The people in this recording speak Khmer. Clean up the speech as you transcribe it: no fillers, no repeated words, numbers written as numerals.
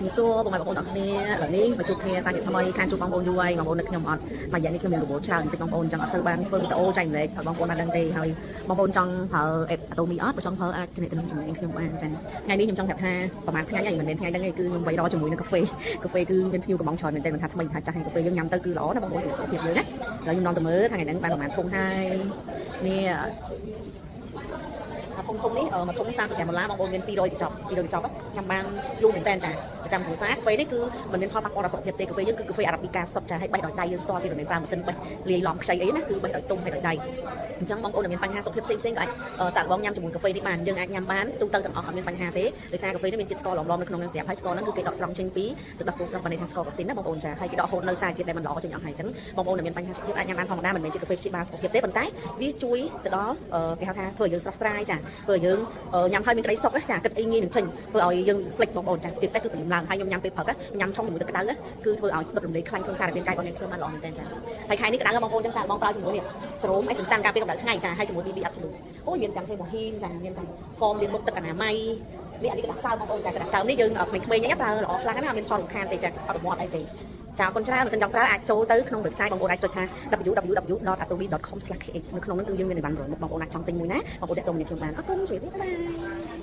ជំនួសបងប្អូនទាំងគ្នាឥឡូវនេះមកជួបគ្នាសាច់ថ្មីខានជួបបងប្អូនយូរហើយបងប្អូននឹកខ្ញុំអត់មួយរយៈនេះខ្ញុំមានរបួសច្រើនបន្តិចបងប្អូនចឹងអត់សូវបានធ្វើវីដេអូចែករំលែកឲ្យបងប្អូនបានដឹងទេហើយបងប្អូនចង់ប្រើអេប Adobe អត់បើចង់ប្រើអាចគ្នាទៅនឹងជាមួយខ្ញុំបានចឹងថ្ងៃនេះខ្ញុំចង់ប្រាប់ថាប្រហែលថ្ងៃហើយមិនមែនថ្ងៃហ្នឹងទេគឺខ្ញុំវាយរជាមួយនឹងកាហ្វេគឺមានភ្ញៀវកំងច្រើនមែនទេមិនថាថ្មីថាចាស់ហើយកាហ្វេយើងញ៉ាំទៅគឺល្អណាបងប្អូនសុខភាពយើងណាហើយខ្ញុំនាំទៅមើលថ្ងៃហ្នឹងបានប្រហែលធំហើយនេះធំនេះមកធំ$35បងប្អូនមាន200កញ្ចប់ខ្ញុំបានយូរមែនតើចាប្រចាំគ្រួសារកាហ្វេនេះគឺមិនមានផលប៉ះពាល់ដល់សុខភាពទេកាហ្វេយើងគឺកាហ្វេអារ៉ាប៊ីកាសុទ្ធចាហើយបេះដោយដៃយើងផ្ទាល់ពីមិនប្រើម៉ាស៊ីនបេះលាយឡំខ្ចីអីណាគឺបេះដោយទុំបេះដោយដៃអញ្ចឹងបងប្អូនមានបញ្ហាសុខភាពផ្សេងក៏អាចសាកល្បងញ៉ាំជាមួយកាហ្វេនេះបានយើងអាចញ៉ាំបានទូទៅទាំងអស់អត់មានបញ្ហាទេដោយសារកាហ្វេនេះមានជាតិស្ករឡំនៅក្នុងនឹងស្រាប់ហើយស្ករហ្នឹងគឺគេដកស្រង់ចេញពីទឹកដោះគោស្រស់បានន័យថាស្ករកាស៊ីនណាបងប្អូនចាហើយគេដកហូតនៅសារជាតិដែលមិនល្អចេញអស់ហើយអញ្ចឹងបងប្អូនមានបញ្ហាសុខភាពអាចញ៉ាំបានធម្មតាមិនមែនជាកាហ្វេព្យាបាលសុខភាពទេប៉ុន្តែវាជួយទៅដល់គេហៅថាធ្វើឲ្យយើងស្រស់ស្រាយចាធ្វើឲ្យយើងញ៉ាំហើយមានក្តីសុខចាគិតអីងាយនឹងចេញធ្វើឲ្យយើងផ្លេចបងប្អូនចាពិសេសគឺព្រលឹមឡើងហើយខ្ញុំញ៉ាំពេលព្រឹកញ៉ាំធំជាមួយទឹកក្តៅគឺធ្វើឲ្យដុតរំលែកខ្លាញ់ក្នុងសារពាង្គកាយរបស់ខ្ញុំបានល្អមែនទែនចាហើយខែនេះក្តៅបងប្អូនចឹងសាកបងប្រើជាមួយនេះស្រោមអីសំខាន់ការពារកម្ដៅថ្ងៃចាហើយជាមួយ BB Absolute អូយមានទាំងទេមកហ៊ីងចាមានទាំង form លាងមុខទឹកអនាម័យនេះក្តាប់សើបងប្អូនចាក្តាប់សើនេះយើងក្មេងៗហ្នឹងប្រើល្អខ្លាំងណាស់អត់មានផលរំខានទេចាអត់រមាត់អីទេចាអរគុណច្រើនបើសិនចង់ប្រើអាចចូលទៅក្នុង website បងប្អូនអាចចុចថា www.atomy.com/kh នៅក្នុងនោះគឺយើងមានអីវ៉ាន់រងបងប្អូនអាចចង់ទិញមួយណាបងប្អូនទាក់ទងនឹងខ្ញុំបានអរគុណជម្រាបលាបាយ